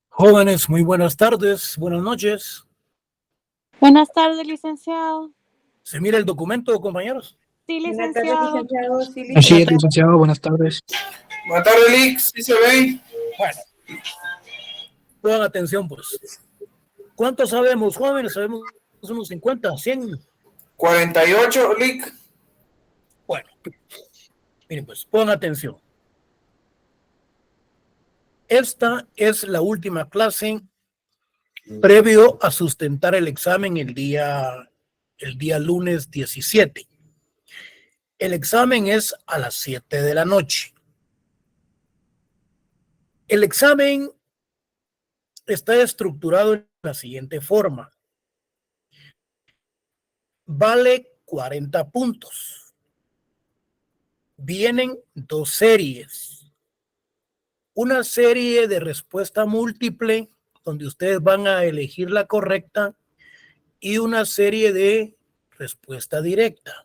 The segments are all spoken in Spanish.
Jóvenes, muy buenas tardes, buenas noches. Buenas tardes, licenciado. ¿Se mira el documento, compañeros? Sí, Buenas tardes, licenciado. licenciado. Sí, Así licenciado. es, licenciado. Buenas tardes. Buenas tardes, Lix. ¿Sí se ve? Bueno, pongan atención, pues. ¿Cuántos sabemos, jóvenes? Sabemos unos 50, 100. 48, Lix. Bueno, miren, pues, pongan atención. Esta es la última clase previo a sustentar el examen el día lunes 17. El examen es a las 7 de la noche. El examen está estructurado en la siguiente forma. Vale 40 puntos. Vienen dos series. Una serie de respuesta múltiple, donde ustedes van a elegir la correcta, y una serie de respuesta directa,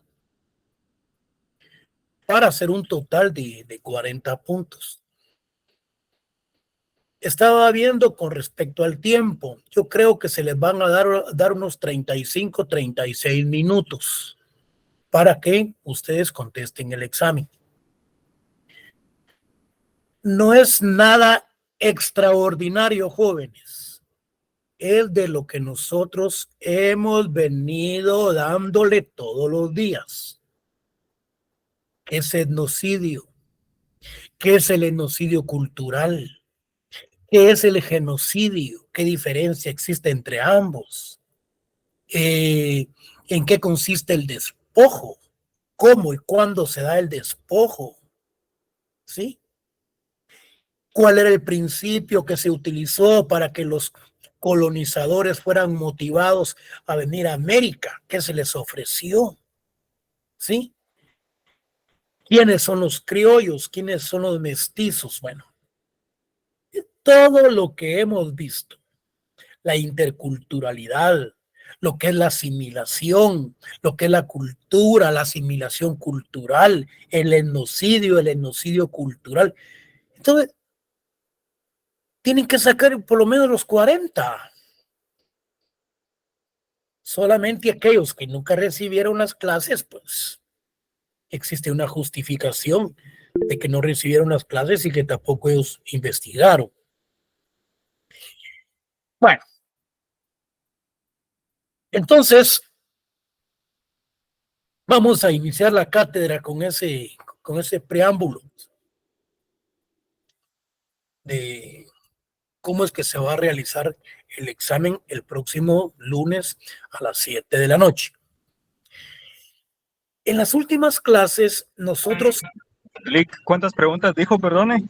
para hacer un total de 40 puntos. Estaba viendo con respecto al tiempo. Yo creo que se les van a dar unos 35, 36 minutos para que ustedes contesten el examen. No es nada extraordinario, jóvenes. Es de lo que nosotros hemos venido dándole todos los días. ¿Qué es etnocidio? ¿Qué es el etnocidio cultural? ¿Qué es el genocidio? ¿Qué diferencia existe entre ambos? ¿En qué consiste el despojo? ¿Cómo y cuándo se da el despojo? ¿Sí? ¿Cuál era el principio que se utilizó para que los colonizadores fueran motivados a venir a América? ¿Qué se les ofreció? ¿Sí? ¿Quiénes son los criollos? ¿Quiénes son los mestizos? Bueno, todo lo que hemos visto, la interculturalidad, lo que es la asimilación, lo que es la cultura, la asimilación cultural, el etnocidio cultural. Entonces, tienen que sacar por lo menos los 40. Solamente aquellos que nunca recibieron las clases, pues existe una justificación de que no recibieron las clases y que tampoco ellos investigaron. Bueno, entonces vamos a iniciar la cátedra con ese preámbulo de cómo es que se va a realizar el examen el próximo lunes a las 7 de la noche. En las últimas clases, nosotros... ¿Cuántas preguntas dijo, perdone?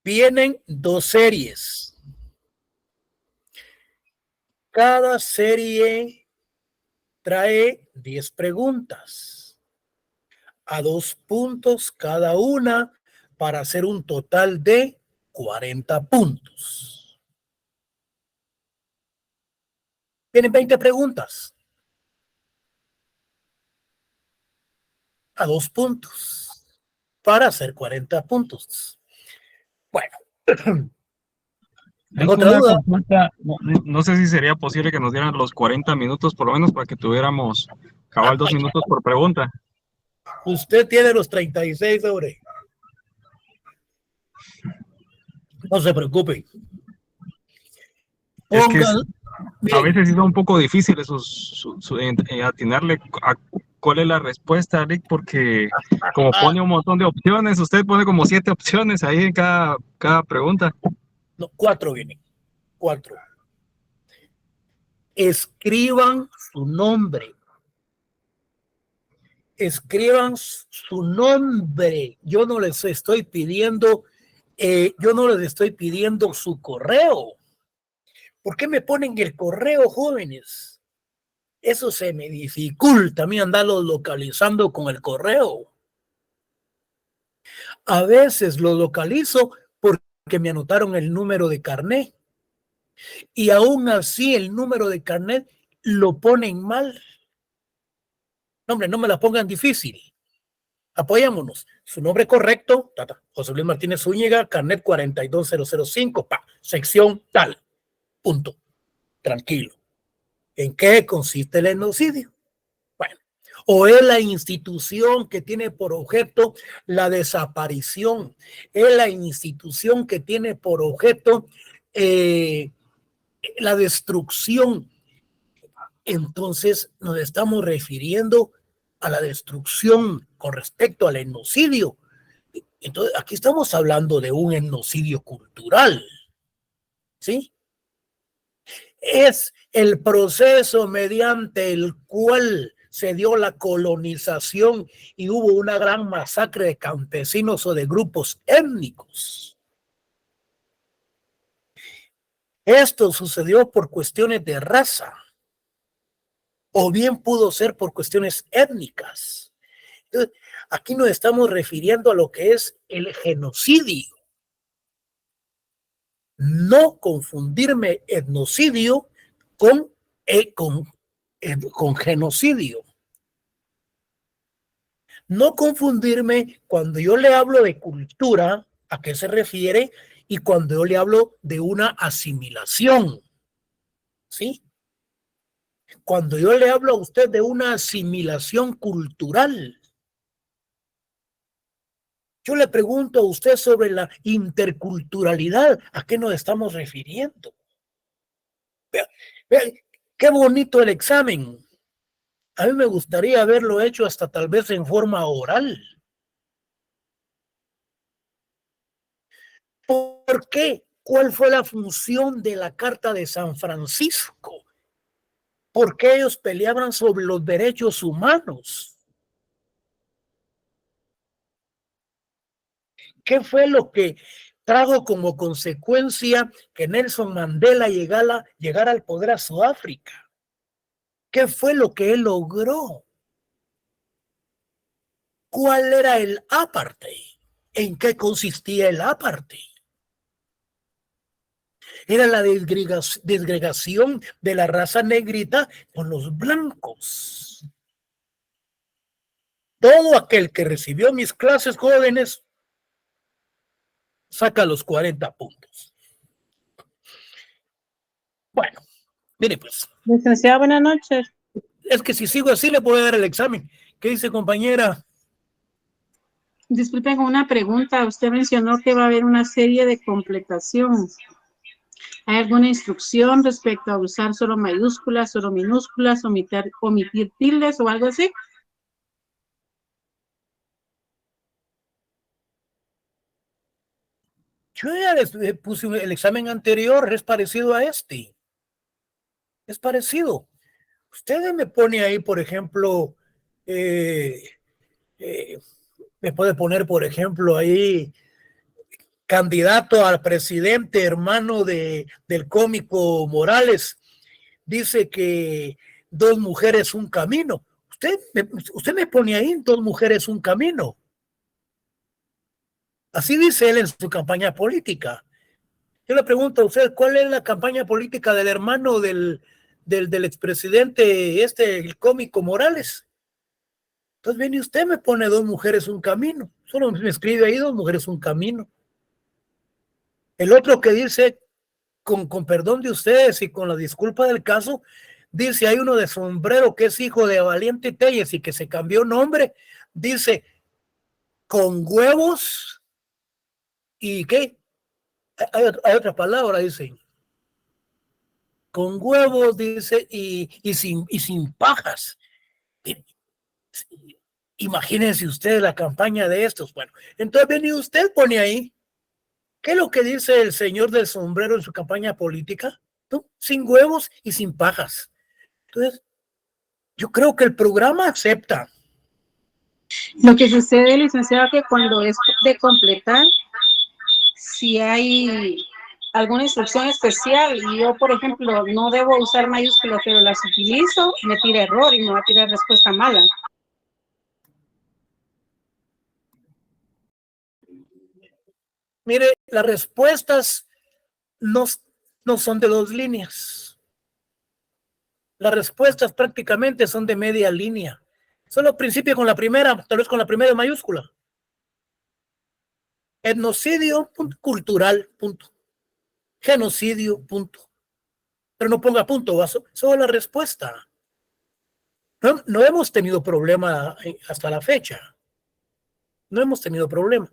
Vienen dos series. Cada serie trae 10 preguntas a 2 puntos cada una para hacer un total de 40 puntos. Tienen 20 preguntas a 2 puntos para hacer 40 puntos. Bueno, ¿otra duda? Consulta, no sé si sería posible que nos dieran los 40 minutos por lo menos para que tuviéramos cabal 2 minutos por pregunta. Usted tiene los 36 sobre. No se preocupe. Es que a veces es un poco difícil atinarle a cuál es la respuesta, Rick, porque como pone un montón de opciones, usted pone como 7 opciones ahí en cada pregunta. No, 4 vienen. 4. Escriban su nombre. Escriban su nombre. Yo no les estoy pidiendo su correo. ¿Por qué me ponen el correo, jóvenes? Eso se me dificulta a mí andarlo localizando con el correo. A veces lo localizo porque me anotaron el número de carnet. Y aún así el número de carnet lo ponen mal. No, hombre, no me la pongan difícil. Apoyémonos. Su nombre correcto, José Luis Martínez Zúñiga, carnet 42005, sección tal. Punto. Tranquilo. ¿En qué consiste el etnocidio? Bueno, o es la institución que tiene por objeto la desaparición, es la institución que tiene por objeto la destrucción. Entonces nos estamos refiriendo a la destrucción con respecto al etnocidio. Entonces aquí estamos hablando de un etnocidio cultural, ¿sí? Es el proceso mediante el cual se dio la colonización y hubo una gran masacre de campesinos o de grupos étnicos. Esto sucedió por cuestiones de raza, o bien pudo ser por cuestiones étnicas. Entonces, aquí nos estamos refiriendo a lo que es el genocidio. No confundirme etnocidio con genocidio. No confundirme cuando yo le hablo de cultura, a qué se refiere, y cuando yo le hablo de una asimilación. ¿Sí? Cuando yo le hablo a usted de una asimilación cultural, yo le pregunto a usted sobre la interculturalidad, ¿a qué nos estamos refiriendo? Vea, qué bonito el examen. A mí me gustaría haberlo hecho hasta tal vez en forma oral. ¿Por qué? ¿Cuál fue la función de la Carta de San Francisco? ¿Por qué ellos peleaban sobre los derechos humanos? ¿Qué fue lo que trajo como consecuencia que Nelson Mandela llegara al poder a Sudáfrica? ¿Qué fue lo que él logró? ¿Cuál era el apartheid? ¿En qué consistía el apartheid? Era la desgregación de la raza negrita con los blancos. Todo aquel que recibió mis clases jóvenes saca los 40 puntos. Bueno, mire pues. Licenciada, buenas noches. Es que si sigo así le puedo dar el examen. ¿Qué dice, compañera? Disculpe con una pregunta. Usted mencionó que va a haber una serie de completación. ¿Hay alguna instrucción respecto a usar solo mayúsculas, solo minúsculas, omitir tildes o algo así? Yo ya les puse el examen anterior, es parecido a este. Es parecido. Ustedes me pone ahí, por ejemplo, me puede poner, por ejemplo, ahí candidato al presidente, hermano del cómico Morales, dice que 2 mujeres, un camino. Usted me pone ahí 2 mujeres, un camino. Así dice él en su campaña política. Yo le pregunto a usted, ¿cuál es la campaña política del hermano del expresidente, el cómico Morales? Entonces viene usted, me pone 2 mujeres, un camino. Solo me escribe ahí 2 mujeres, un camino. El otro que dice, con perdón de ustedes y con la disculpa del caso, dice, hay uno de Sombrero que es hijo de Valiente Telles y que se cambió nombre, dice, con huevos y ¿qué? Hay otra palabra, dice, con huevos, dice, y sin pajas. Imagínense ustedes la campaña de estos. Bueno, entonces viene usted, pone ahí, ¿qué es lo que dice el señor del sombrero en su campaña política? ¿No? Sin huevos y sin pajas. Entonces, yo creo que el programa acepta. Lo que sucede, licenciada, que cuando es de completar, si hay alguna instrucción especial y yo, por ejemplo, no debo usar mayúsculas, pero las utilizo, me tira error y me va a tirar respuesta mala. Mire, las respuestas no son de 2 líneas. Las respuestas prácticamente son de media línea. Solo principio con la primera, tal vez con la primera mayúscula. Etnocidio, punto, cultural, punto. Genocidio, punto. Pero no ponga punto, solo la respuesta. No hemos tenido problema hasta la fecha. No hemos tenido problema.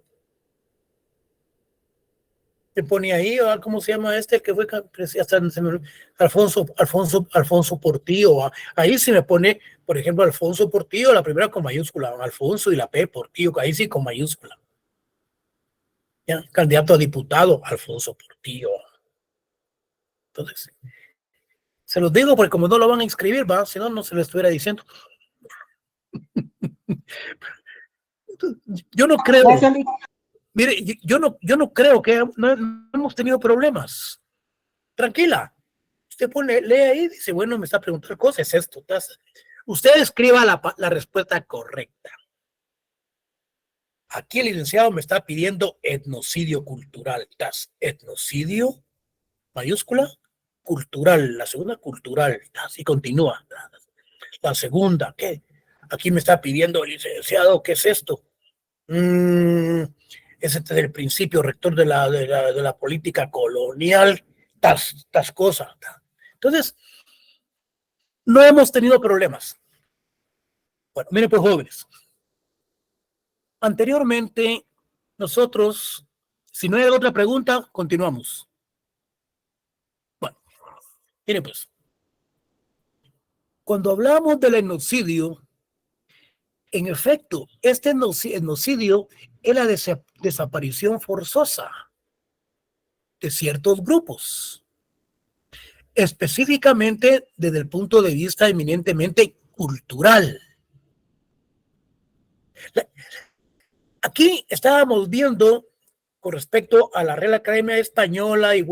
Te pone ahí, ¿cómo se llama este? Que fue hasta Alfonso Portillo. Ahí sí me pone, por ejemplo, Alfonso Portillo, la primera con mayúscula, Alfonso y la P, Portillo, ahí sí con mayúscula. ¿Ya? Candidato a diputado, Alfonso Portillo. Entonces, se los digo porque como no lo van a inscribir, ¿va? Si no, no se lo estuviera diciendo. Yo no creo. Mire, yo no creo que no hemos tenido problemas. Tranquila. Usted lee ahí y dice, bueno, me está preguntando cosas, es esto. Usted escriba la respuesta correcta. Aquí el licenciado me está pidiendo etnocidio cultural. Etnocidio, mayúscula, cultural. La segunda, cultural. Así continúa. La segunda, ¿qué? Aquí me está pidiendo el licenciado, ¿qué es esto? Es del principio rector de la política colonial, tas cosas. Entonces, no hemos tenido problemas. Bueno, miren pues, jóvenes. Anteriormente, nosotros, si no hay otra pregunta, continuamos. Bueno, miren pues. Cuando hablamos del etnocidio, en efecto, este etnocidio es la desaparición forzosa de ciertos grupos, específicamente desde el punto de vista eminentemente cultural. Aquí estábamos viendo con respecto a la Real Academia Española y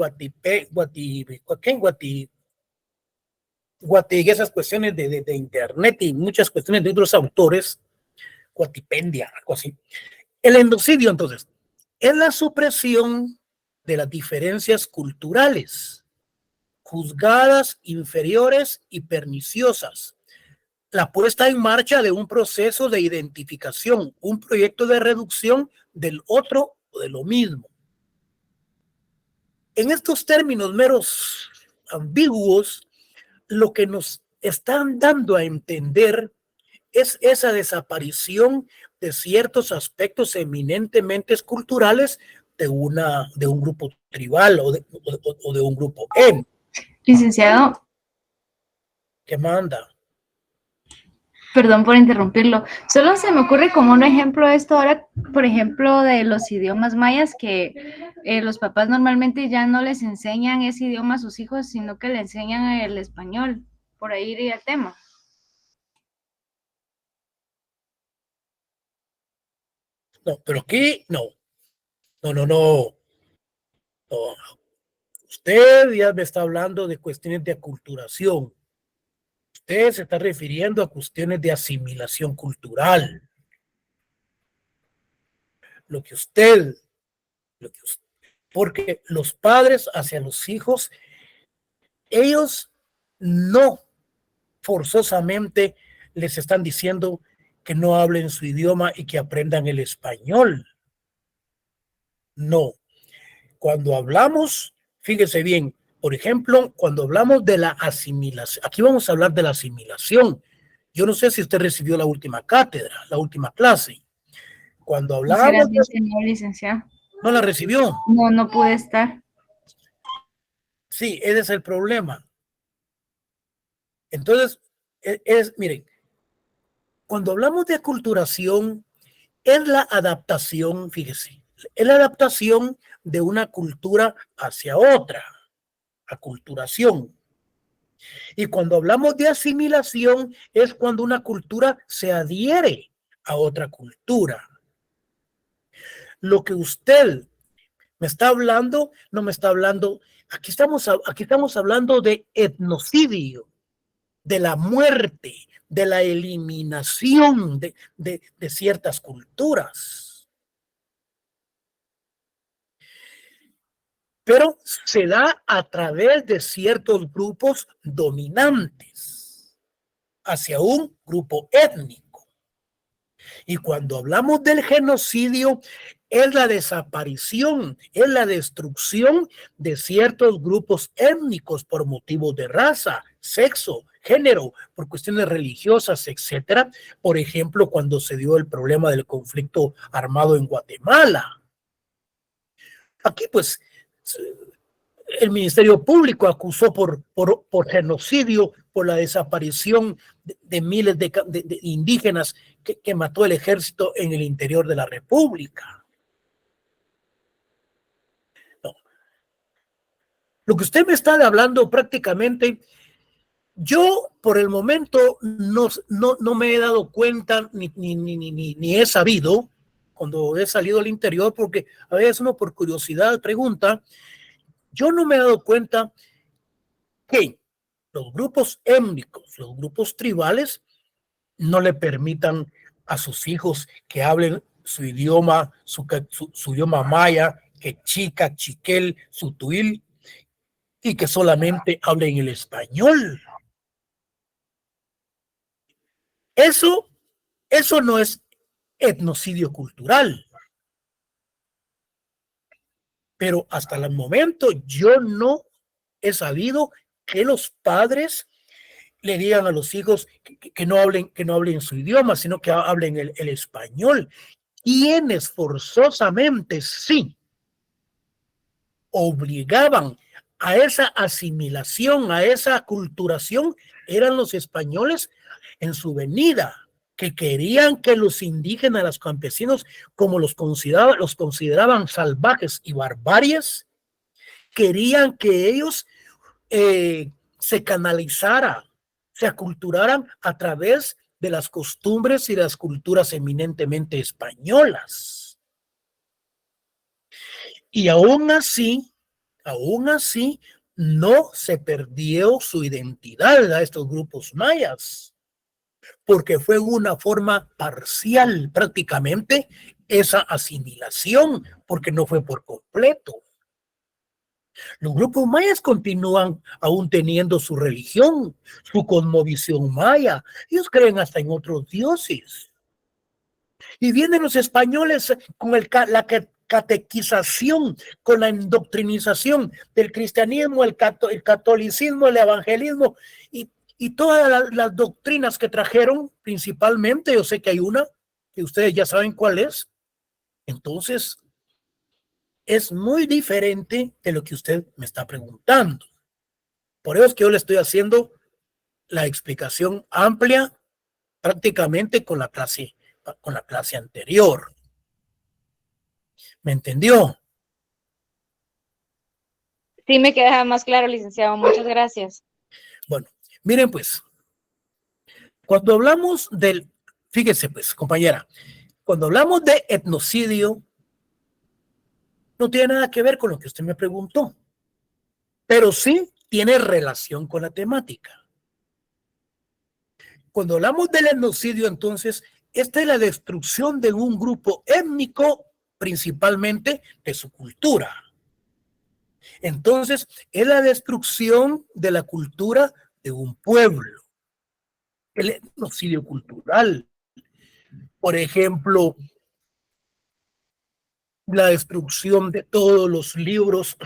esas cuestiones de internet y muchas cuestiones de otros autores, Guatipendia, algo así. El etnocidio, entonces, es la supresión de las diferencias culturales, juzgadas inferiores y perniciosas, la puesta en marcha de un proceso de identificación, un proyecto de reducción del otro o de lo mismo. En estos términos meros ambiguos, lo que nos están dando a entender es esa desaparición de ciertos aspectos eminentemente culturales de un grupo tribal o de un grupo étnico. Licenciado. ¿Qué manda? Perdón por interrumpirlo. Solo se me ocurre como un ejemplo esto ahora, por ejemplo, de los idiomas mayas, que los papás normalmente ya no les enseñan ese idioma a sus hijos, sino que le enseñan el español. Por ahí iría el tema. No, pero aquí no. No. Usted ya me está hablando de cuestiones de aculturación. Usted se está refiriendo a cuestiones de asimilación cultural. Porque los padres hacia los hijos, ellos no forzosamente les están diciendo que no hablen su idioma y que aprendan el español. No. Cuando hablamos, fíjese bien, por ejemplo, cuando hablamos de la asimilación, aquí vamos a hablar de la asimilación. Yo no sé si usted recibió la última cátedra, la última clase. Cuando hablamos... Señor licenciado. ¿No la recibió? No pude estar. Sí, ese es el problema. Entonces, miren, cuando hablamos de aculturación, es la adaptación, fíjese, es la adaptación de una cultura hacia otra, aculturación. Y cuando hablamos de asimilación, es cuando una cultura se adhiere a otra cultura. Lo que usted me está hablando, no me está hablando, aquí estamos hablando de etnocidio, de la muerte, de la eliminación de ciertas culturas. Pero se da a través de ciertos grupos dominantes. hacia un grupo étnico. Y cuando hablamos del genocidio, es la desaparición, es la destrucción de ciertos grupos étnicos por motivos de raza, sexo, género, por cuestiones religiosas, etcétera. Por ejemplo, cuando se dio el problema del conflicto armado en Guatemala. Aquí, pues, el Ministerio Público acusó por genocidio, por la desaparición de miles de indígenas que mató el ejército en el interior de la República. No. Lo que usted me está hablando prácticamente, yo por el momento no me he dado cuenta ni he sabido cuando he salido al interior, porque a veces uno por curiosidad pregunta. Yo no me he dado cuenta que los grupos étnicos, los grupos tribales, no le permitan a sus hijos que hablen su idioma, su idioma maya, quechua, chiquel, sutuil, y que solamente hablen el español. Eso no es etnocidio cultural. Pero hasta el momento yo no he sabido que los padres le digan a los hijos que no hablen su idioma, sino que hablen el español. Quienes forzosamente sí obligaban a esa asimilación, a esa aculturación, eran los españoles en su venida, que querían que los indígenas, los campesinos, como los consideraban salvajes y barbarias, querían que ellos se canalizaran, se aculturaran a través de las costumbres y las culturas eminentemente españolas. Y aún así, no se perdió su identidad a estos grupos mayas, porque fue una forma parcial prácticamente esa asimilación, porque no fue por completo. Los grupos mayas continúan aún teniendo su religión, su cosmovisión maya. Ellos creen hasta en otros dioses. Y vienen los españoles con la catequización, con la indoctrinización del cristianismo, el catolicismo, el evangelismo y todas las doctrinas que trajeron, principalmente, yo sé que hay una que ustedes ya saben cuál es. Entonces, es muy diferente de lo que usted me está preguntando. Por eso es que yo le estoy haciendo la explicación amplia prácticamente con la clase anterior. ¿Me entendió? Sí, me queda más claro, licenciado. Muchas gracias. Bueno, miren pues, cuando hablamos fíjese pues, compañera, cuando hablamos de etnocidio, no tiene nada que ver con lo que usted me preguntó, pero sí tiene relación con la temática. Cuando hablamos del etnocidio, entonces, esta es la destrucción de un grupo étnico, principalmente de su cultura. Entonces, es la destrucción de la cultura de un pueblo. El etnocidio cultural. Por ejemplo, la destrucción de todos los libros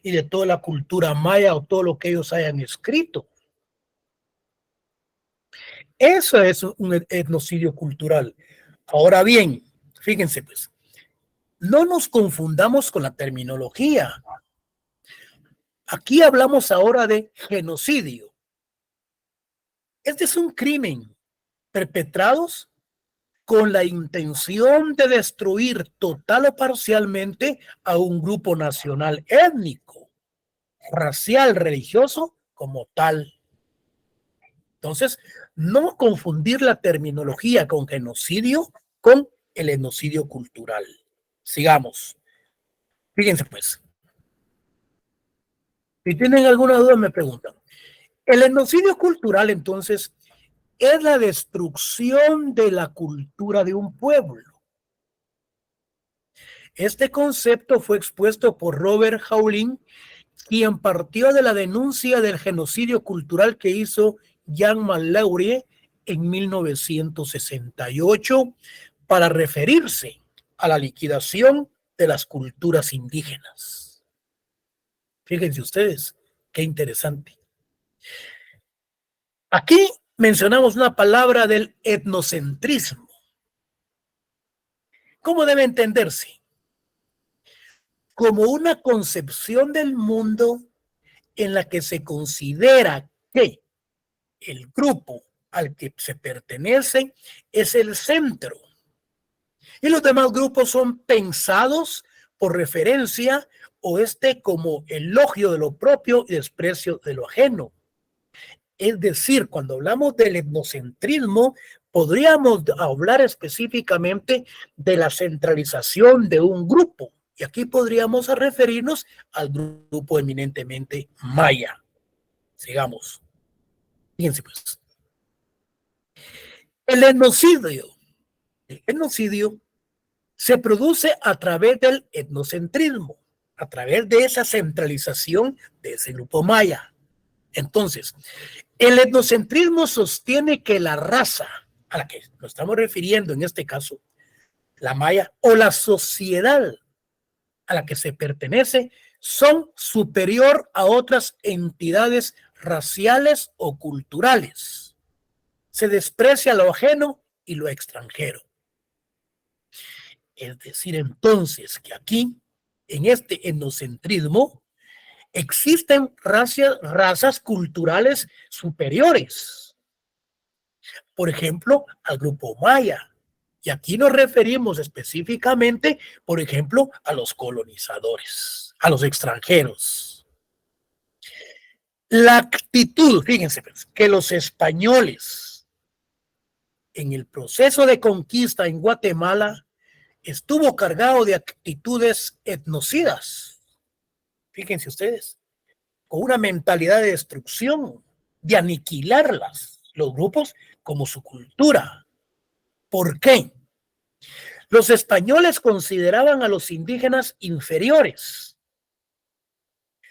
y de toda la cultura maya o todo lo que ellos hayan escrito. Eso es un etnocidio cultural. Ahora bien, fíjense pues, no nos confundamos con la terminología. Aquí hablamos ahora de genocidio. Este es un crimen perpetrados con la intención de destruir total o parcialmente a un grupo nacional étnico, racial, religioso, como tal. Entonces, no confundir la terminología con genocidio con el etnocidio cultural. Sigamos. Fíjense pues. Si tienen alguna duda me preguntan. El etnocidio cultural, entonces, es la destrucción de la cultura de un pueblo. Este concepto fue expuesto por Robert Hauling, quien partió de la denuncia del genocidio cultural que hizo Jean Mallory en 1968 para referirse a la liquidación de las culturas indígenas. Fíjense ustedes, qué interesante. Aquí mencionamos una palabra del etnocentrismo. ¿Cómo debe entenderse? Como una concepción del mundo en la que se considera que el grupo al que se pertenece es el centro y los demás grupos son pensados por referencia o como elogio de lo propio y desprecio de lo ajeno. Es decir, cuando hablamos del etnocentrismo, podríamos hablar específicamente de la centralización de un grupo. Y aquí podríamos referirnos al grupo eminentemente maya. Sigamos. Fíjense pues. El etnocidio se produce a través del etnocentrismo, a través de esa centralización de ese grupo maya. Entonces, el etnocentrismo sostiene que la raza a la que nos estamos refiriendo, en este caso, la maya, o la sociedad a la que se pertenece, son superior a otras entidades raciales o culturales. Se desprecia lo ajeno y lo extranjero. Es decir, entonces, que aquí, en este etnocentrismo, existen razas culturales superiores. Por ejemplo, al grupo maya. Y aquí nos referimos específicamente, por ejemplo, a los colonizadores, a los extranjeros. La actitud, fíjense, que los españoles en el proceso de conquista en Guatemala estuvo cargado de actitudes etnocidas. Fíjense ustedes, con una mentalidad de destrucción, de aniquilarlas, los grupos como su cultura. ¿Por qué? Los españoles consideraban a los indígenas inferiores,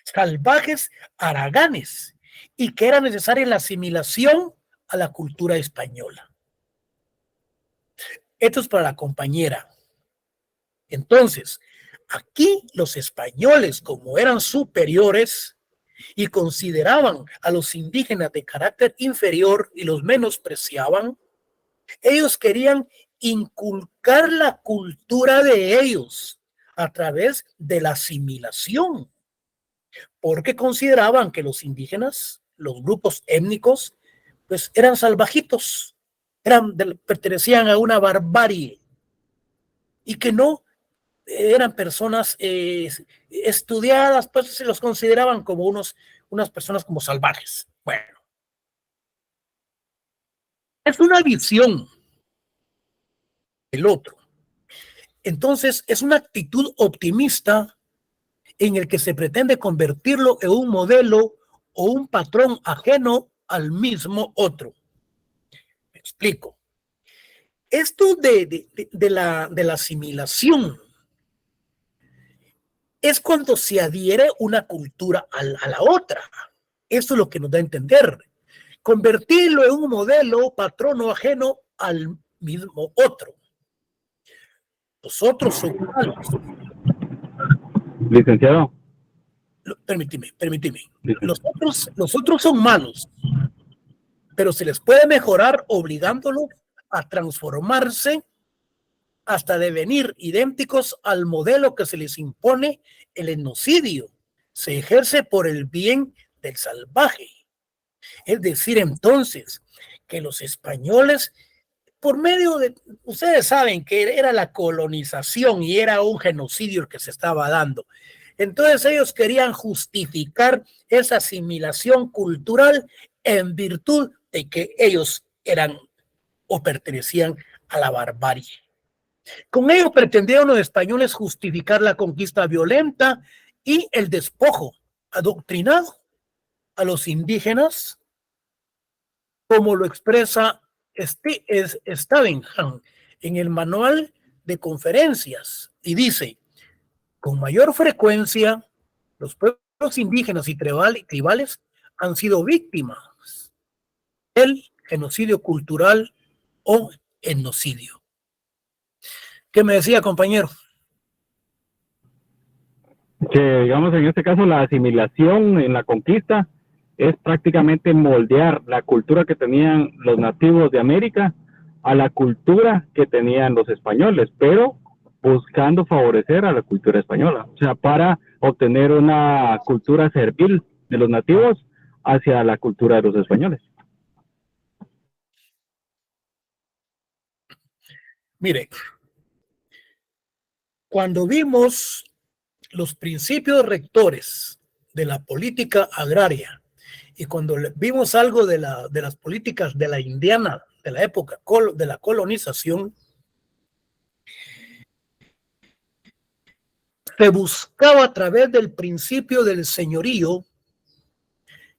salvajes, haraganes, y que era necesaria la asimilación a la cultura española. Esto es para la compañera. Entonces, aquí los españoles, como eran superiores y consideraban a los indígenas de carácter inferior y los menospreciaban, ellos querían inculcar la cultura de ellos a través de la asimilación, porque consideraban que los indígenas, los grupos étnicos, pues eran salvajitos, pertenecían a una barbarie y que no eran personas estudiadas, pues se los consideraban como unas personas como salvajes. Bueno, es una visión del otro. Entonces, es una actitud optimista en el que se pretende convertirlo en un modelo o un patrón ajeno al mismo otro. Me explico. Esto de la asimilación es cuando se adhiere una cultura a la otra. Eso es lo que nos da a entender. Convertirlo en un modelo, patrón o ajeno al mismo otro. Los otros son malos. Licenciado. Permíteme. Los otros son malos, pero se les puede mejorar obligándolos a transformarse hasta devenir idénticos al modelo que se les impone. El etnocidio se ejerce por el bien del salvaje. Es decir, entonces, que los españoles, por medio de, ustedes saben que era la colonización y era un genocidio el que se estaba dando. Entonces ellos querían justificar esa asimilación cultural en virtud de que ellos eran o pertenecían a la barbarie. Con ello pretendieron los españoles justificar la conquista violenta y el despojo adoctrinado a los indígenas, como lo expresa Stavenham en el manual de conferencias, y dice: con mayor frecuencia los pueblos indígenas y tribales han sido víctimas del genocidio cultural o etnocidio. ¿Qué me decía, compañero? Que, digamos, en este caso, la asimilación en la conquista es prácticamente moldear la cultura que tenían los nativos de América a la cultura que tenían los españoles, pero buscando favorecer a la cultura española, o sea, para obtener una cultura servil de los nativos hacia la cultura de los españoles. Mire, cuando vimos los principios rectores de la política agraria y cuando vimos algo de las políticas de la indiana de la época de la colonización, se buscaba a través del principio del señorío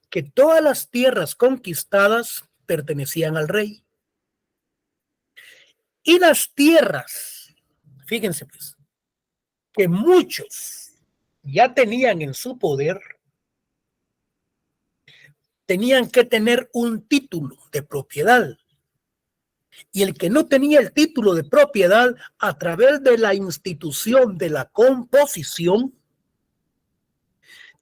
que todas las tierras conquistadas pertenecían al rey. Y las tierras, fíjense pues, que muchos ya tenían en su poder, tenían que tener un título de propiedad. Y el que no tenía el título de propiedad, a través de la institución de la composición,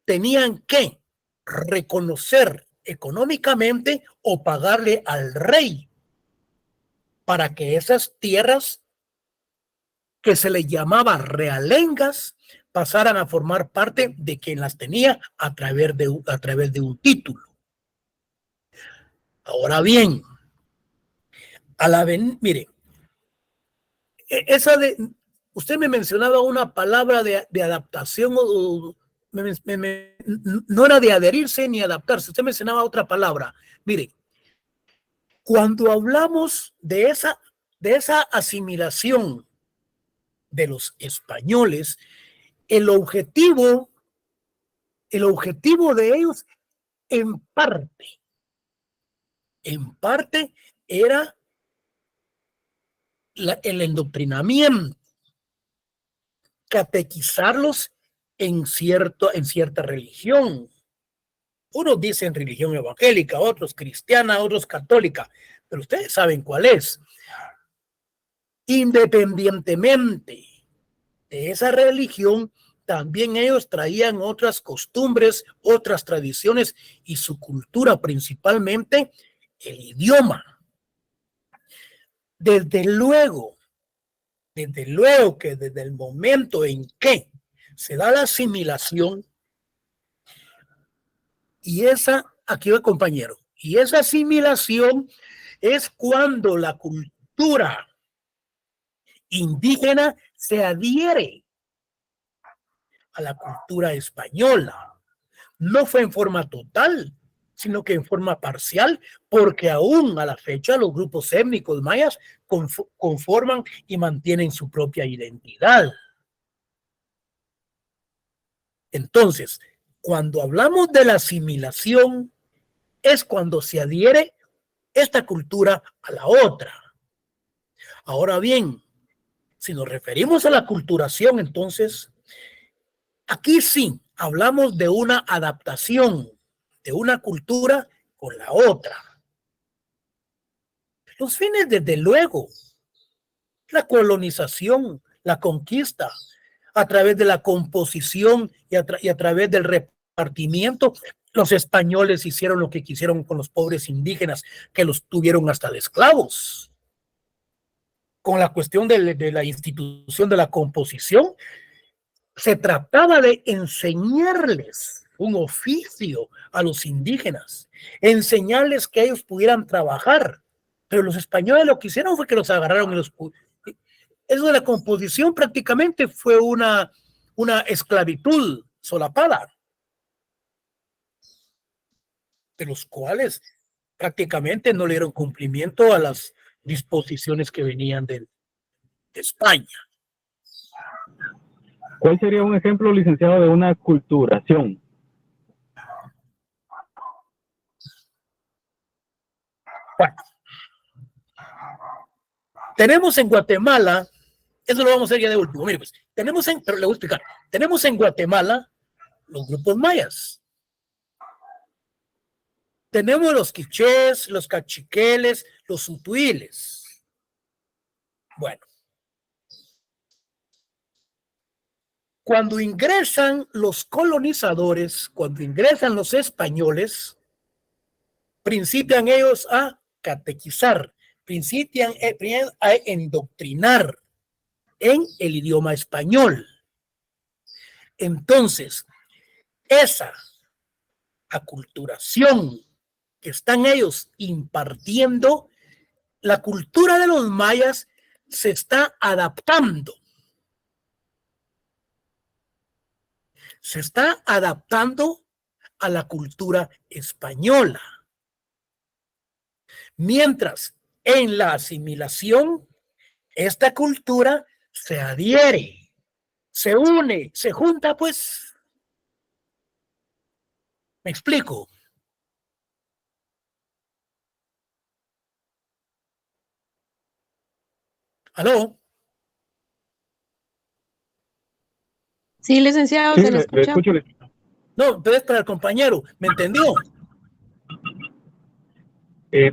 tenían que reconocer económicamente o pagarle al rey para que esas tierras que se les llamaba realengas pasaran a formar parte de quien las tenía a través de un título. Ahora bien, mire, usted me mencionaba una palabra de adaptación, no era de adherirse ni adaptarse, usted mencionaba otra palabra. Mire, cuando hablamos de esa asimilación de los españoles, el objetivo de ellos en parte era el endoctrinamiento, catequizarlos en cierta religión. Unos dicen religión evangélica, otros cristiana, otros católica, pero ustedes saben cuál es. Independientemente de esa religión, también ellos traían otras costumbres, otras tradiciones y su cultura, principalmente el idioma. Desde luego que desde el momento en que se da la asimilación, y aquí va, compañero, y esa asimilación es cuando la cultura indígena se adhiere a la cultura española. No fue en forma total, sino que en forma parcial, porque aún a la fecha los grupos étnicos mayas conforman y mantienen su propia identidad. Entonces, cuando hablamos de la asimilación, es cuando se adhiere esta cultura a la otra. Ahora bien, si nos referimos a la aculturación, entonces, aquí sí hablamos de una adaptación de una cultura con la otra. Los fines, desde luego, la colonización, la conquista, a través de la composición y a través del repartimiento, los españoles hicieron lo que quisieron con los pobres indígenas, que los tuvieron hasta de esclavos. Con la cuestión de la institución de la composición, se trataba de enseñarles un oficio a los indígenas, enseñarles que ellos pudieran trabajar, pero los españoles lo que hicieron fue que los agarraron y eso de la composición prácticamente fue una esclavitud solapada, de los cuales prácticamente no le dieron cumplimiento a las disposiciones que venían de España. ¿Cuál sería un ejemplo, licenciado, de una aculturación? Bueno, tenemos en Guatemala, eso lo vamos a hacer ya de último, mire pues, pero le voy a explicar, tenemos en Guatemala los grupos mayas. tenemos los quichés, los cachiqueles, los utuiles. Bueno. Cuando ingresan los colonizadores, cuando ingresan los españoles, principian ellos a catequizar, principian a endoctrinar en el idioma español. Entonces, esa aculturación que están ellos impartiendo, la cultura de los mayas se está adaptando. Se está adaptando a la cultura española. Mientras en la asimilación, esta cultura se adhiere, se une, se junta, pues. ¿Me explico? ¿Aló? Sí, licenciado, Sí, se lo le escucha. escucho. No, pero es para el compañero, ¿me entendió? Es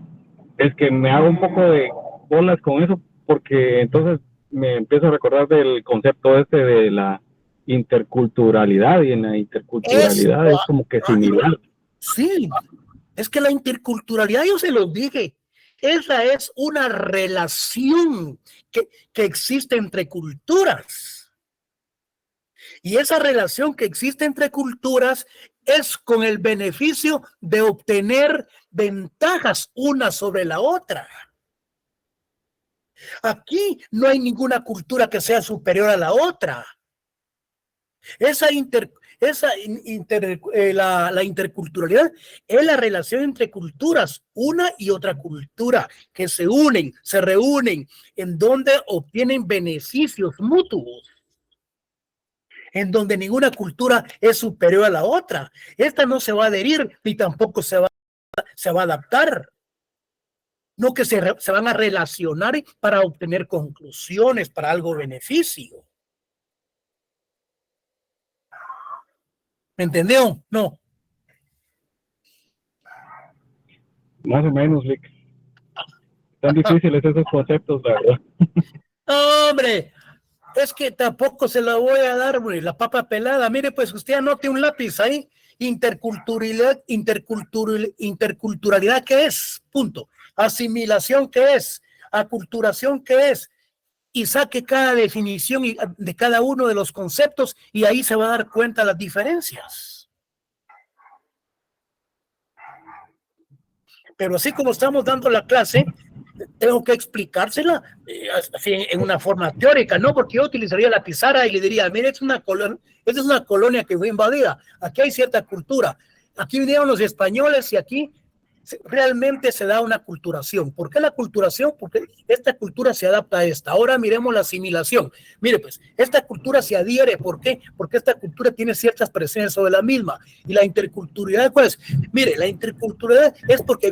que me hago un poco de bolas con eso, porque entonces me empiezo a recordar del concepto este de la interculturalidad, y en la interculturalidad es como que similar. Sí, es que la interculturalidad, yo se los dije, esa es una relación que existe entre culturas. Y esa relación que existe entre culturas es con el beneficio de obtener ventajas una sobre la otra. Aquí no hay ninguna cultura que sea superior a la otra. La interculturalidad es la relación entre culturas, una y otra cultura, que se unen, se reúnen, en donde obtienen beneficios mutuos, en donde ninguna cultura es superior a la otra. Esta no se va a adherir, ni tampoco se va a adaptar. No, que se van a relacionar para obtener conclusiones, para algo beneficio. ¿Me entendió? No. Más o menos, Rick. Tan difíciles esos conceptos, la verdad. Hombre, es que tampoco se la voy a dar, güey, la papa pelada. Mire, pues usted anote un lápiz ahí. Interculturalidad, ¿qué es? Punto. Asimilación, ¿qué es? Aculturación, ¿qué es? Y saque cada definición de cada uno de los conceptos y ahí se va a dar cuenta las diferencias. Pero así como estamos dando la clase, tengo que explicársela así en una forma teórica, ¿no? Porque yo utilizaría la pizarra y le diría, mire, esta es una colonia que fue invadida, aquí hay cierta cultura, aquí vinieron los españoles y aquí realmente se da una culturación. ¿Por qué la culturación? Porque esta cultura se adapta a esta. Ahora miremos la asimilación. Mire, pues, esta cultura se adhiere. ¿Por qué? Porque esta cultura tiene ciertas presencias sobre la misma. Y la interculturalidad, pues, mire, la interculturalidad es porque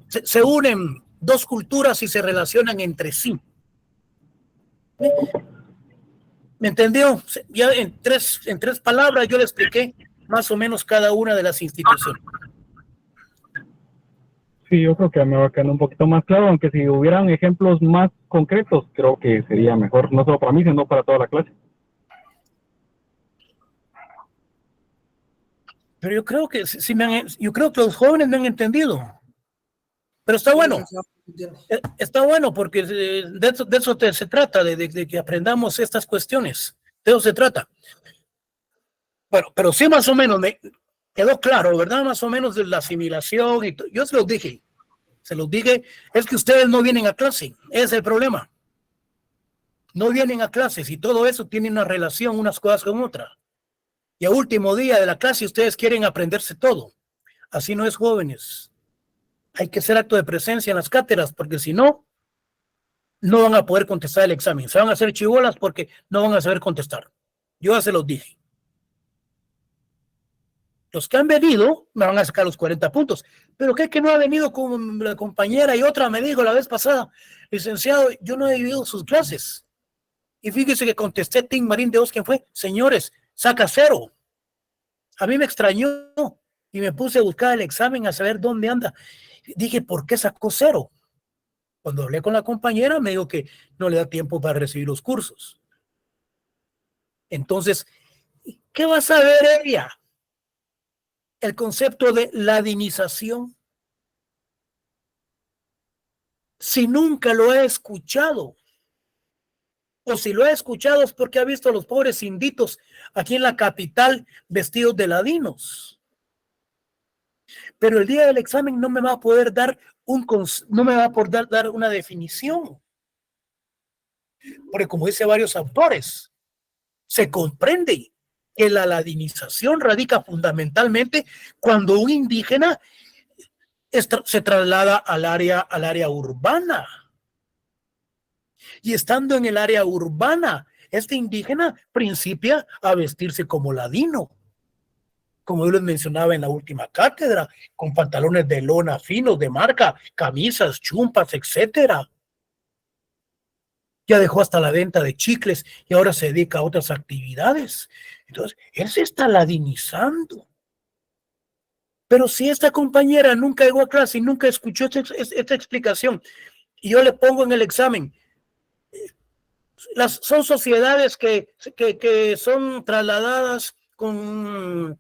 se unen dos culturas y se relacionan entre sí. ¿Me entendió? Ya en tres palabras yo le expliqué más o menos cada una de las instituciones. Sí, yo creo que me va a quedar un poquito más claro, aunque si hubieran ejemplos más concretos, creo que sería mejor, no solo para mí, sino para toda la clase. Pero yo creo que yo creo que los jóvenes me han entendido. Pero está bueno. Está bueno porque de eso se trata, de que aprendamos estas cuestiones. De eso se trata. Bueno, pero sí más o menos me quedó claro, ¿verdad? Más o menos de la asimilación. Yo se los dije, es que ustedes no vienen a clase, ese es el problema. No vienen a clases y todo eso tiene una relación, unas cosas con otras. Y a último día de la clase ustedes quieren aprenderse todo. Así no es, jóvenes. Hay que hacer acto de presencia en las cátedras, porque si no, no van a poder contestar el examen. Se van a hacer chibolas porque no van a saber contestar. Yo ya se los dije. Los que han venido me van a sacar los 40 puntos. Pero ¿qué que no ha venido con la compañera? Y otra me dijo la vez pasada, licenciado, yo no he vivido sus clases. Y fíjese que contesté Tim Marín de Oz, ¿quién fue? Señores, saca 0. A mí me extrañó. Y me puse a buscar el examen a saber dónde anda. Dije, ¿por qué sacó 0? Cuando hablé con la compañera me dijo que no le da tiempo para recibir los cursos. Entonces, ¿qué va a saber ella? El concepto de ladinización. Si nunca lo he escuchado, o si lo he escuchado es porque ha visto a los pobres inditos aquí en la capital vestidos de ladinos. Pero el día del examen no me va a poder dar dar una definición. Porque como dice varios autores, se comprende que la ladinización radica fundamentalmente cuando un indígena se traslada al área urbana. Y estando en el área urbana, este indígena principia a vestirse como ladino. Como yo les mencionaba en la última cátedra, con pantalones de lona finos, de marca, camisas, chumpas, etcétera. Ya dejó hasta la venta de chicles y ahora se dedica a otras actividades. Entonces, él se está ladinizando. Pero si esta compañera nunca llegó a clase y nunca escuchó esta explicación, y yo le pongo en el examen, son sociedades que son trasladadas con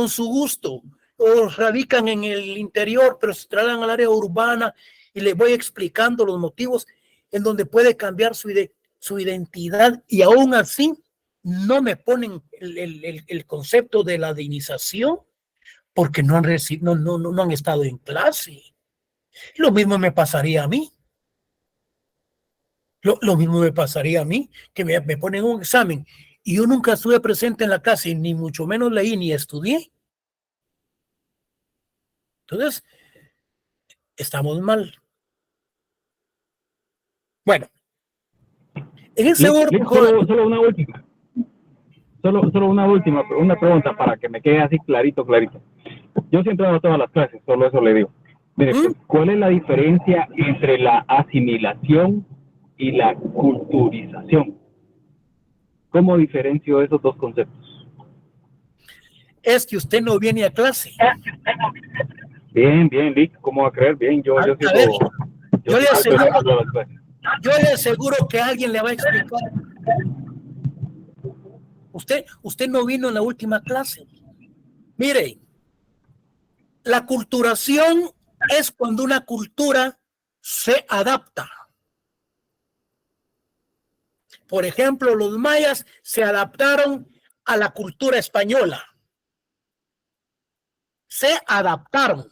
su gusto, o radican en el interior, pero se trasladan al área urbana, y le voy explicando los motivos en donde puede cambiar su identidad, y aún así no me ponen el concepto de la ladinización, porque no han estado en clase. Lo mismo me pasaría a mí. Lo mismo me pasaría a mí, que me ponen un examen y yo nunca estuve presente en la clase, ni mucho menos leí ni estudié. Entonces, estamos mal. Bueno, en ese orden. Solo una última. Solo una pregunta para que me quede así clarito. Yo siempre hago todas las clases, solo eso le digo. Mire, ¿cuál es la diferencia entre la asimilación y la culturización? ¿Cómo diferencio esos dos conceptos? Es que usted no viene a clase. Bien, Lick, ¿cómo va a creer? Bien, yo le aseguro que alguien le va a explicar. Usted no vino en la última clase. Mire, la culturación es cuando una cultura se adapta. Por ejemplo, los mayas se adaptaron a la cultura española. Se adaptaron.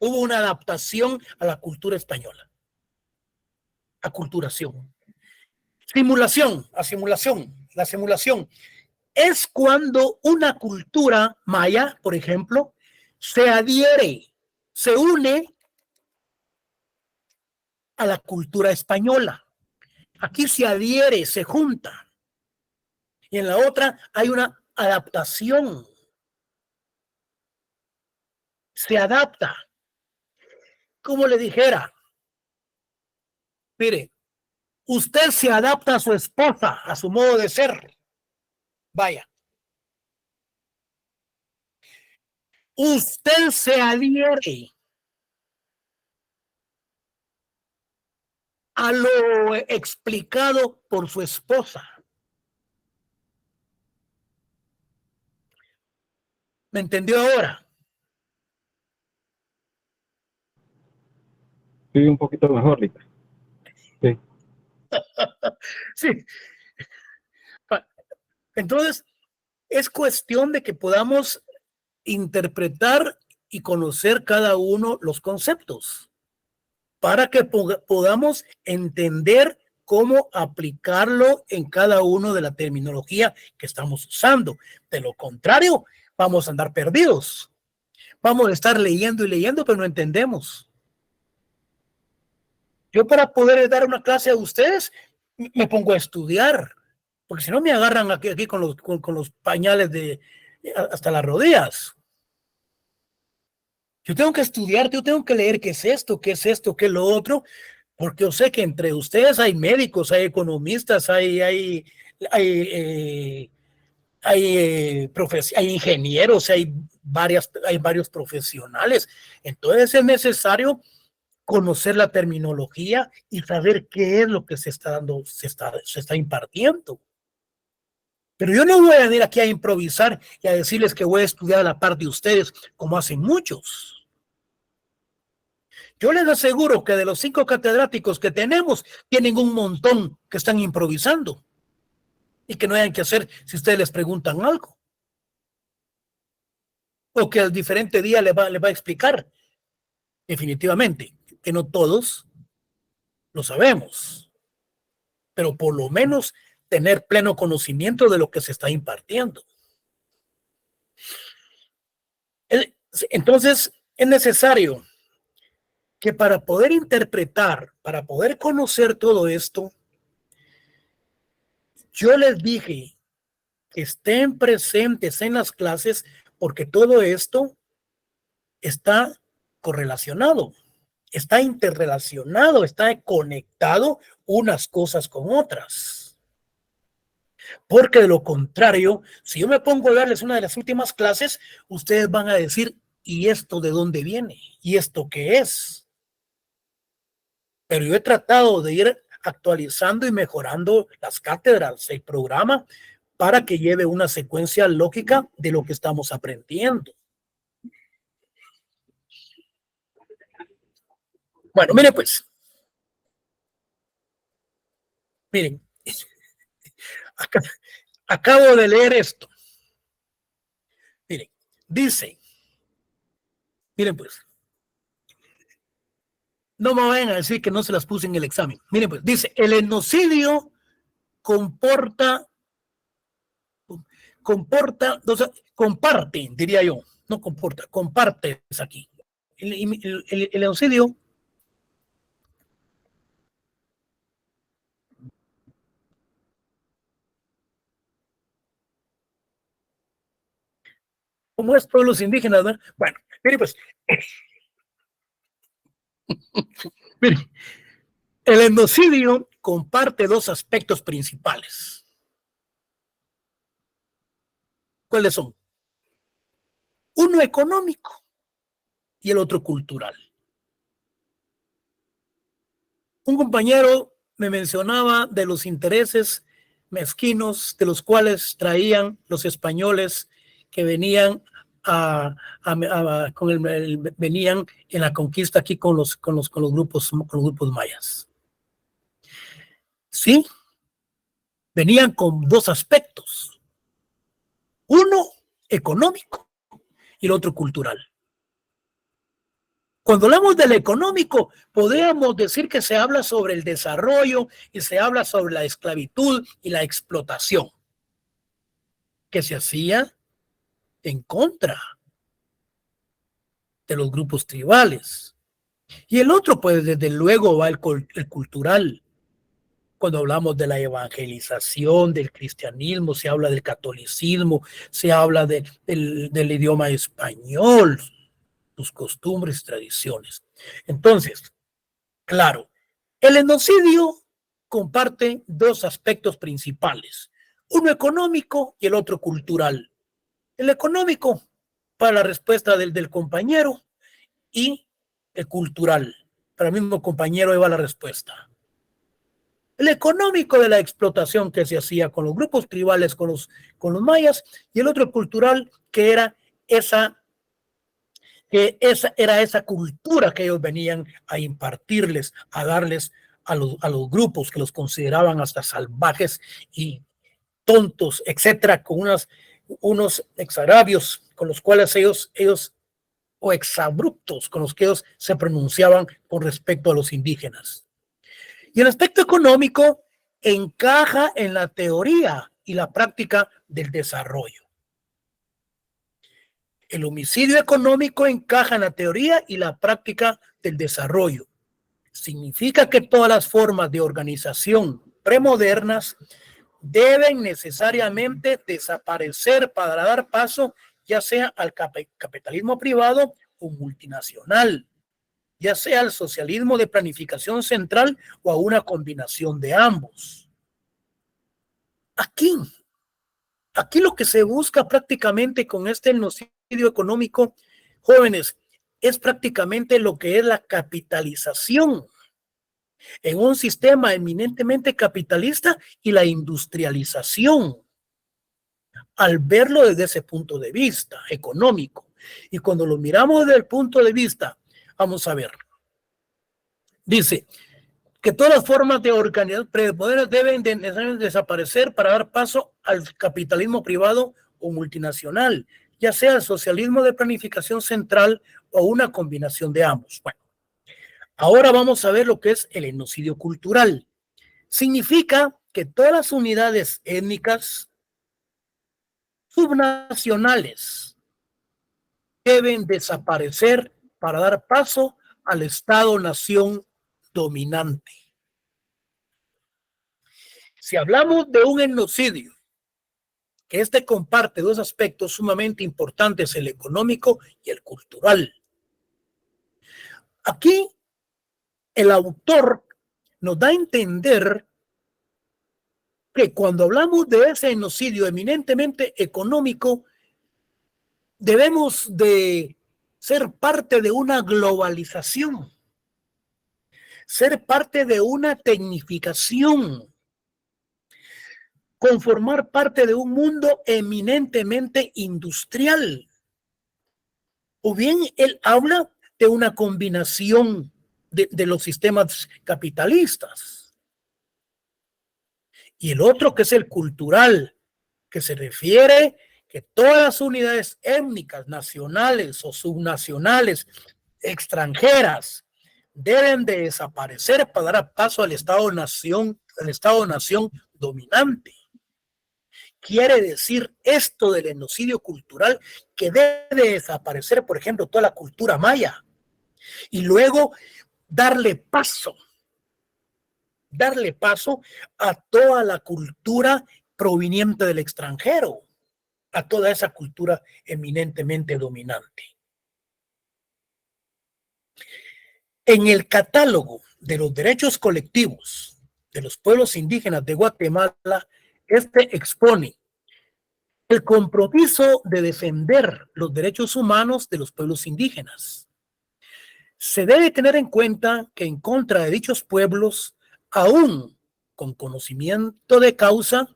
Hubo una adaptación a la cultura española. Aculturación. Asimilación. La simulación es cuando una cultura maya, por ejemplo, se adhiere, se une a la cultura española. Aquí se adhiere, se junta. Y en la otra hay una adaptación. Se adapta. Como le dijera, mire, usted se adapta a su esposa, a su modo de ser. Vaya. Usted se adhiere a lo explicado por su esposa. ¿Me entendió ahora? Sí, un poquito mejor, Lick. Sí. Sí. Entonces, es cuestión de que podamos interpretar y conocer cada uno los conceptos para que podamos entender cómo aplicarlo en cada uno de la terminología que estamos usando. De lo contrario, vamos a andar perdidos. Vamos a estar leyendo y leyendo, pero no entendemos. Yo, para poder dar una clase a ustedes, me pongo a estudiar, porque si no me agarran aquí con los pañales hasta las rodillas. Yo tengo que estudiar, yo tengo que leer qué es esto, qué es lo otro, porque yo sé que entre ustedes hay médicos, hay economistas, hay ingenieros, hay hay varios profesionales. Entonces es necesario conocer la terminología y saber qué es lo que se está dando, se está impartiendo. Pero yo no voy a venir aquí a improvisar y a decirles que voy a estudiar a la par de ustedes, como hacen muchos. Yo les aseguro que de los 5 catedráticos que tenemos, tienen un montón que están improvisando y que no hayan que hacer si ustedes les preguntan algo. O que al diferente día le va a explicar. Definitivamente, que no todos lo sabemos, pero por lo menos tener pleno conocimiento de lo que se está impartiendo. Entonces, es necesario que para poder interpretar, para poder conocer todo esto, yo les dije que estén presentes en las clases porque todo esto está correlacionado, está interrelacionado, está conectado unas cosas con otras. Porque de lo contrario, si yo me pongo a darles una de las últimas clases, ustedes van a decir, ¿y esto de dónde viene? ¿Y esto qué es? Pero yo he tratado de ir actualizando y mejorando las cátedras, el programa, para que lleve una secuencia lógica de lo que estamos aprendiendo. Bueno, miren pues. Miren. Acabo de leer esto. Miren, dice. Miren pues. No me vayan a decir que no se las puse en el examen. Miren pues, dice, el etnocidio comparte, diría yo, no comporta, comparte es aquí. El etnocidio como es pueblos indígenas, ¿verdad? Bueno, miren pues, miren, el etnocidio comparte 2 aspectos principales. ¿Cuáles son? Uno económico y el otro cultural. Un compañero me mencionaba de los intereses mezquinos de los cuales traían los españoles que venían venían en la conquista aquí con los grupos mayas. Sí, venían con 2 aspectos. Uno económico y el otro cultural. Cuando hablamos del económico, podríamos decir que se habla sobre el desarrollo y se habla sobre la esclavitud y la explotación que se hacía en contra de los grupos tribales. Y el otro, pues desde luego va el cultural. Cuando hablamos de la evangelización, del cristianismo, se habla del catolicismo, se habla del idioma español, sus costumbres y tradiciones. Entonces, claro, el etnocidio comparte 2 aspectos principales, uno económico y el otro cultural. El económico para la respuesta del compañero y el cultural para el mismo compañero iba la respuesta. El económico de la explotación que se hacía con los grupos tribales, con los mayas, y el otro cultural que era esa cultura que ellos venían a impartirles, a darles a los grupos que los consideraban hasta salvajes y tontos, etcétera, con unos exagravios con los cuales ellos o exabruptos con los que ellos se pronunciaban con respecto a los indígenas. Y el aspecto económico encaja en la teoría y la práctica del desarrollo. El homicidio económico encaja en la teoría y la práctica del desarrollo. Significa que todas las formas de organización premodernas deben necesariamente desaparecer para dar paso ya sea al capitalismo privado o multinacional, ya sea al socialismo de planificación central o a una combinación de ambos. Aquí lo que se busca prácticamente con este etnocidio económico, jóvenes, es prácticamente lo que es la capitalización en un sistema eminentemente capitalista y la industrialización, al verlo desde ese punto de vista económico. Y cuando lo miramos desde el punto de vista, vamos a ver, dice que todas las formas de organización prepoderes deben desaparecer para dar paso al capitalismo privado o multinacional, ya sea el socialismo de planificación central o una combinación de ambos. Bueno, ahora vamos a ver lo que es el etnocidio cultural. Significa que todas las unidades étnicas subnacionales deben desaparecer para dar paso al Estado-nación dominante. Si hablamos de un etnocidio, que comparte dos aspectos sumamente importantes, el económico y el cultural. Aquí el autor nos da a entender que cuando hablamos de ese etnocidio eminentemente económico, debemos de ser parte de una globalización, ser parte de una tecnificación, conformar parte de un mundo eminentemente industrial. O bien él habla de una combinación de los sistemas capitalistas. Y el otro, que es el cultural, que se refiere que todas las unidades étnicas, nacionales o subnacionales, extranjeras, deben de desaparecer para dar paso al Estado-nación dominante. Quiere decir esto del etnocidio cultural que debe desaparecer, por ejemplo, toda la cultura maya y luego darle paso a toda la cultura proveniente del extranjero, a toda esa cultura eminentemente dominante. En el catálogo de los derechos colectivos de los pueblos indígenas de Guatemala, expone el compromiso de defender los derechos humanos de los pueblos indígenas. Se debe tener en cuenta que en contra de dichos pueblos, aún con conocimiento de causa,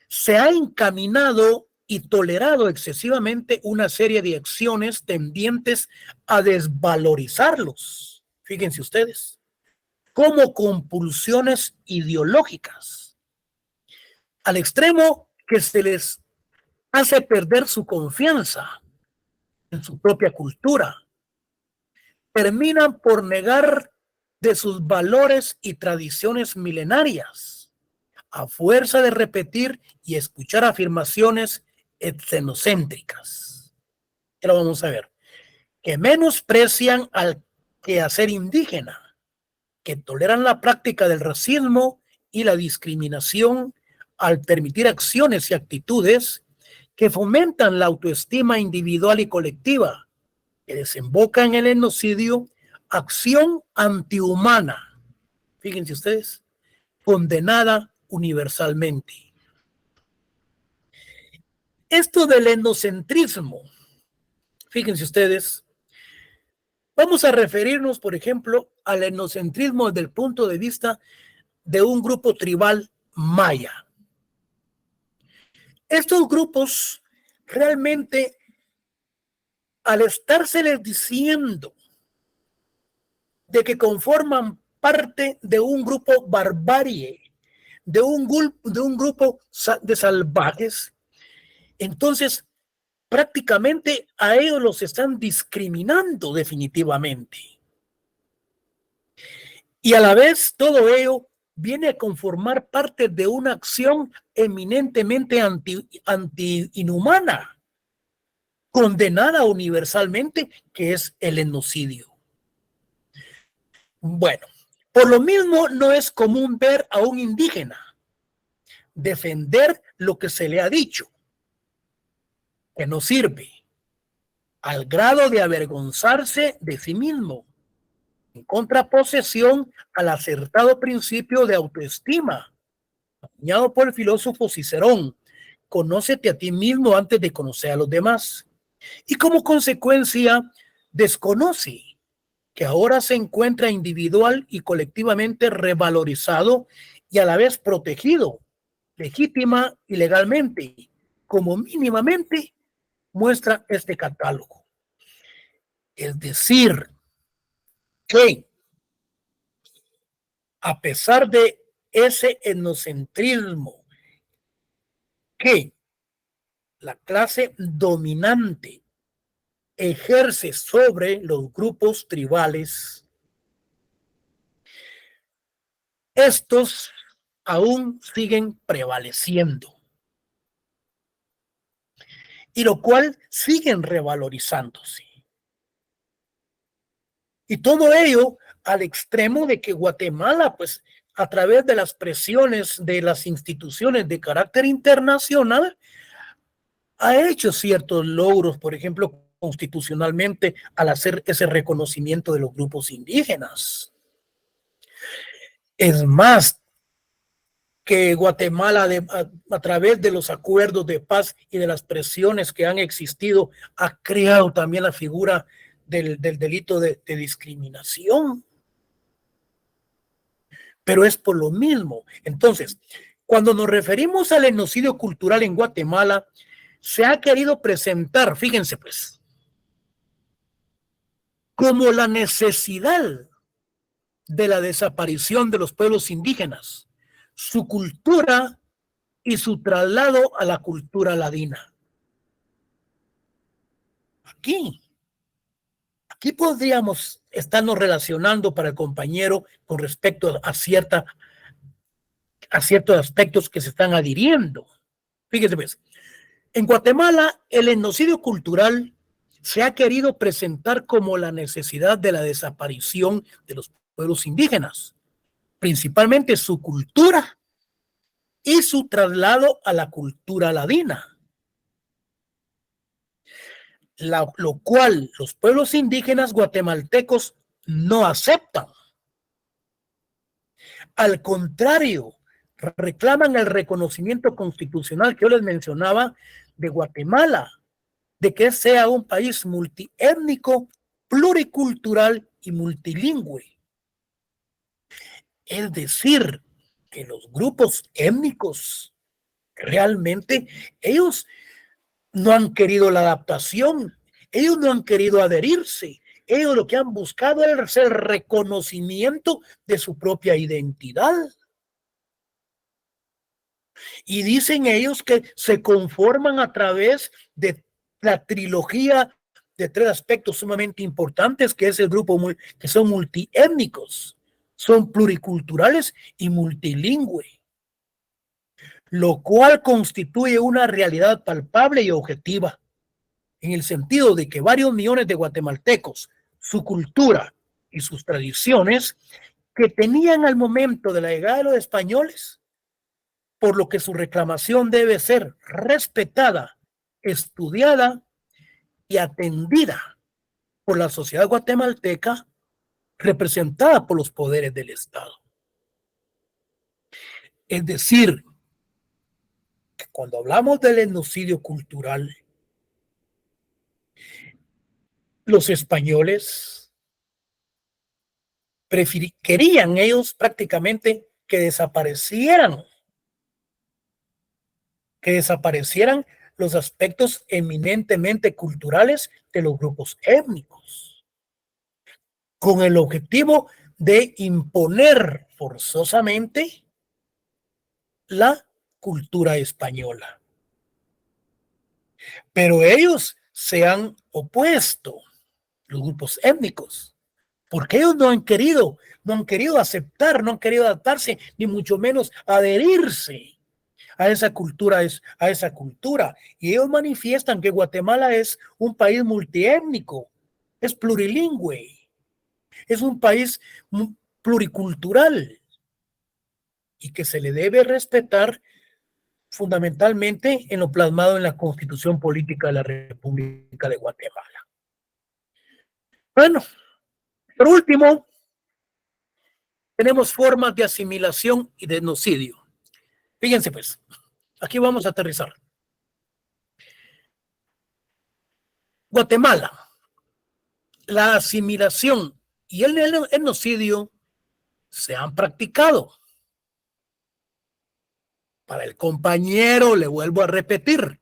se ha encaminado y tolerado excesivamente una serie de acciones tendientes a desvalorizarlos. Fíjense ustedes, como compulsiones ideológicas, al extremo que se les hace perder su confianza en su propia cultura. Terminan por negar de sus valores y tradiciones milenarias, a fuerza de repetir y escuchar afirmaciones etnocéntricas. Ya lo vamos a ver. Que menosprecian al quehacer indígena, que toleran la práctica del racismo y la discriminación al permitir acciones y actitudes que fomentan la autoestima individual y colectiva, que desemboca en el etnocidio, acción antihumana. Fíjense ustedes, condenada universalmente. Esto del etnocentrismo, fíjense ustedes, vamos a referirnos, por ejemplo, al etnocentrismo desde el punto de vista de un grupo tribal maya. Estos grupos realmente, al estárseles diciendo de que conforman parte de un grupo barbarie, de un grupo de salvajes, entonces prácticamente a ellos los están discriminando definitivamente. Y a la vez todo ello viene a conformar parte de una acción eminentemente anti-inhumana, condenada universalmente, que es el etnocidio. Bueno, por lo mismo no es común ver a un indígena defender lo que se le ha dicho, que no sirve, al grado de avergonzarse de sí mismo, en contraposición al acertado principio de autoestima, acuñado por el filósofo Cicerón: conócete a ti mismo antes de conocer a los demás. y como consecuencia desconoce que ahora se encuentra individual y colectivamente revalorizado y a la vez protegido, legítima y legalmente, como mínimamente muestra este catálogo. Es decir, que a pesar de ese etnocentrismo que la clase dominante ejerce sobre los grupos tribales, estos aún siguen prevaleciendo, y lo cual siguen revalorizándose. Y todo ello al extremo de que Guatemala, pues, a través de las presiones de las instituciones de carácter internacional, ha hecho ciertos logros, por ejemplo, constitucionalmente, al hacer ese reconocimiento de los grupos indígenas. Es más, que Guatemala, a través de los acuerdos de paz y de las presiones que han existido, ha creado también la figura del delito de discriminación. Pero es por lo mismo. Entonces, cuando nos referimos al genocidio cultural en Guatemala, se ha querido presentar, fíjense pues, como la necesidad de la desaparición de los pueblos indígenas, su cultura y su traslado a la cultura ladina. Aquí podríamos estarnos relacionando para el compañero con respecto a ciertos aspectos que se están adhiriendo. Fíjese pues, en Guatemala el genocidio cultural se ha querido presentar como la necesidad de la desaparición de los pueblos indígenas, principalmente su cultura y su traslado a la cultura ladina, lo cual los pueblos indígenas guatemaltecos no aceptan. Al contrario, reclaman el reconocimiento constitucional que yo les mencionaba de Guatemala, de que sea un país multiétnico, pluricultural y multilingüe. Es decir, que los grupos étnicos realmente, ellos no han querido la adaptación, ellos no han querido adherirse, ellos lo que han buscado es el reconocimiento de su propia identidad. Y dicen ellos que se conforman a través de la trilogía de tres aspectos sumamente importantes, que es el grupo, que son multiétnicos, son pluriculturales y multilingüe, lo cual constituye una realidad palpable y objetiva, en el sentido de que varios millones de guatemaltecos, su cultura y sus tradiciones, que tenían al momento de la llegada de los españoles, por lo que su reclamación debe ser respetada, estudiada y atendida por la sociedad guatemalteca, representada por los poderes del Estado. Es decir, que cuando hablamos del genocidio cultural, los españoles querían ellos prácticamente que desaparecieran los aspectos eminentemente culturales de los grupos étnicos, con el objetivo de imponer forzosamente la cultura española. Pero ellos se han opuesto, los grupos étnicos, porque ellos no han querido aceptar, no han querido adaptarse, ni mucho menos adherirse a esa cultura, y ellos manifiestan que Guatemala es un país multiétnico, es plurilingüe, es un país pluricultural y que se le debe respetar fundamentalmente en lo plasmado en la Constitución Política de la República de Guatemala. Bueno, por último, tenemos formas de asimilación y de genocidio. Fíjense pues, aquí vamos a aterrizar. Guatemala, la asimilación y el genocidio se han practicado. Para el compañero, le vuelvo a repetir,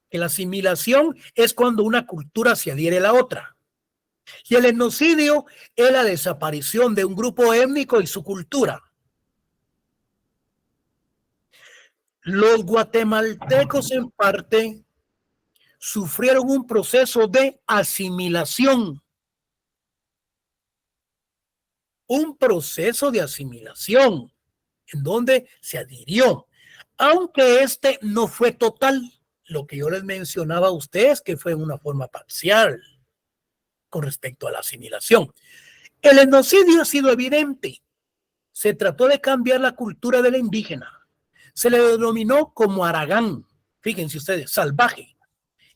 que la asimilación es cuando una cultura se adhiere a la otra. Y el genocidio es la desaparición de un grupo étnico y su cultura. Los guatemaltecos en parte sufrieron un proceso de asimilación. Un proceso de asimilación en donde se adhirió, aunque este no fue total. Lo que yo les mencionaba a ustedes que fue una forma parcial con respecto a la asimilación. El genocidio ha sido evidente. Se trató de cambiar la cultura de la indígena. Se le denominó como Aragán, fíjense ustedes, salvaje,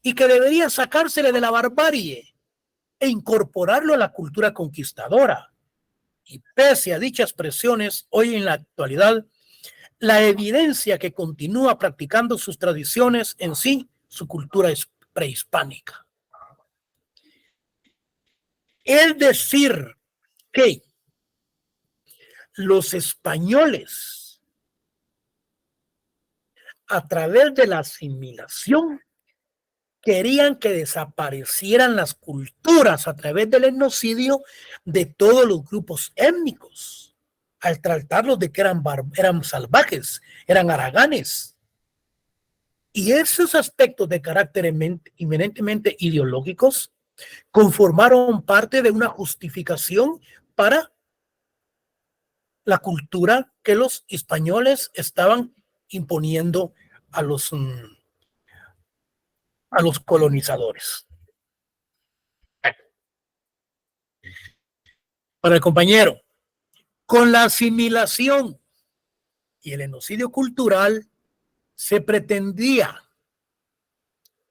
y que debería sacársele de la barbarie e incorporarlo a la cultura conquistadora. Y pese a dichas presiones, hoy en la actualidad, la evidencia que continúa practicando sus tradiciones en sí, su cultura es prehispánica. Es decir, que los españoles, a través de la asimilación, querían que desaparecieran las culturas a través del genocidio de todos los grupos étnicos, al tratarlos de que eran salvajes, eran haraganes. Y esos aspectos de carácter eminentemente ideológicos conformaron parte de una justificación para la cultura que los españoles estaban imponiendo a los colonizadores. Para el compañero, con la asimilación y el genocidio cultural se pretendía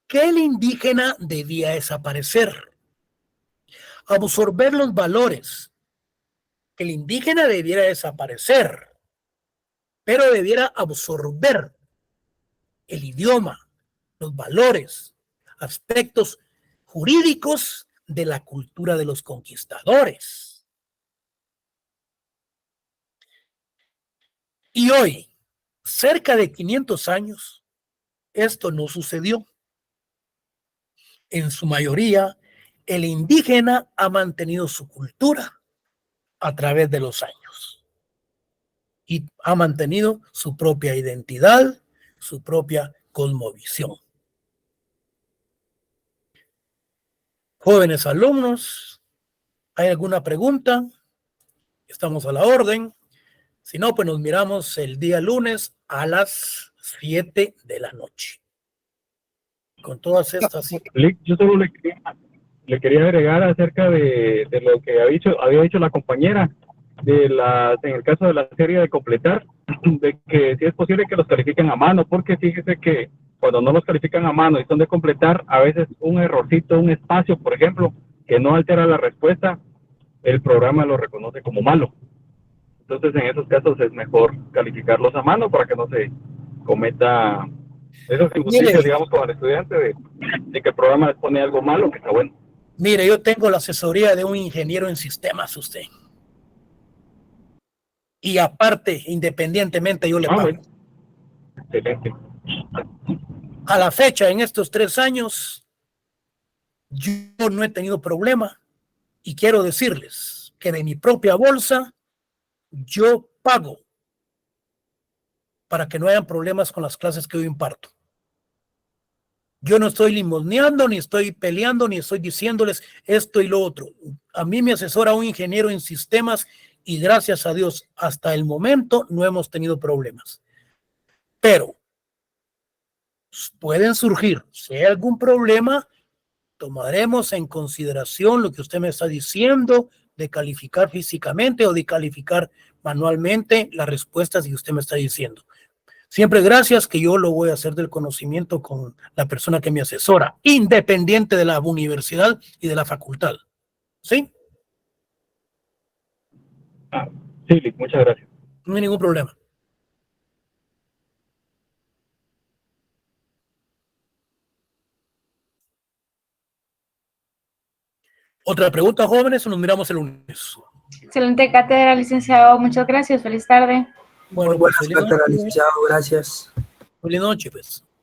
que el indígena debía desaparecer, absorber los valores, que el indígena debiera desaparecer, pero debiera absorber el idioma, los valores, aspectos jurídicos de la cultura de los conquistadores. Y hoy, cerca de 500 años, esto no sucedió. En su mayoría, el indígena ha mantenido su cultura a través de los años y ha mantenido su propia identidad, su propia cosmovisión. Jóvenes alumnos, ¿hay alguna pregunta? Estamos a la orden. Si no, pues nos miramos el día lunes a las 7 de la noche. Con todas estas... Yo solo le quería agregar acerca de lo que había dicho la compañera, en el caso de la serie de completar, de que si es posible que los califiquen a mano, porque fíjese que cuando no los califican a mano y son de completar, a veces un errorcito, un espacio, por ejemplo, que no altera la respuesta, el programa lo reconoce como malo. Entonces, en esos casos es mejor calificarlos a mano para que no se cometa esas injusticias, digamos, con el estudiante de que el programa les pone algo malo, que está bueno. Mire, yo tengo la asesoría de un ingeniero en sistemas, usted. Y aparte, independientemente, yo le pago. Bueno. Excelente. A la fecha, en estos 3 años, yo no he tenido problema. Y quiero decirles que de mi propia bolsa, yo pago para que no hayan problemas con las clases que yo imparto. Yo no estoy limosneando, ni estoy peleando, ni estoy diciéndoles esto y lo otro. A mí me asesora un ingeniero en sistemas y gracias a Dios, hasta el momento no hemos tenido problemas. Pero pueden surgir, si hay algún problema, tomaremos en consideración lo que usted me está diciendo de calificar físicamente o de calificar manualmente las respuestas que usted me está diciendo. Siempre gracias, que yo lo voy a hacer del conocimiento con la persona que me asesora, independiente de la universidad y de la facultad. ¿Sí? Sí, muchas gracias. No hay ningún problema. ¿Otra pregunta, jóvenes, o nos miramos el lunes? Excelente cátedra, licenciado. Muchas gracias. Feliz tarde. Bueno, Muy buenas pues, feliz cátedras, noche. licenciado, gracias. Feliz noche, pues.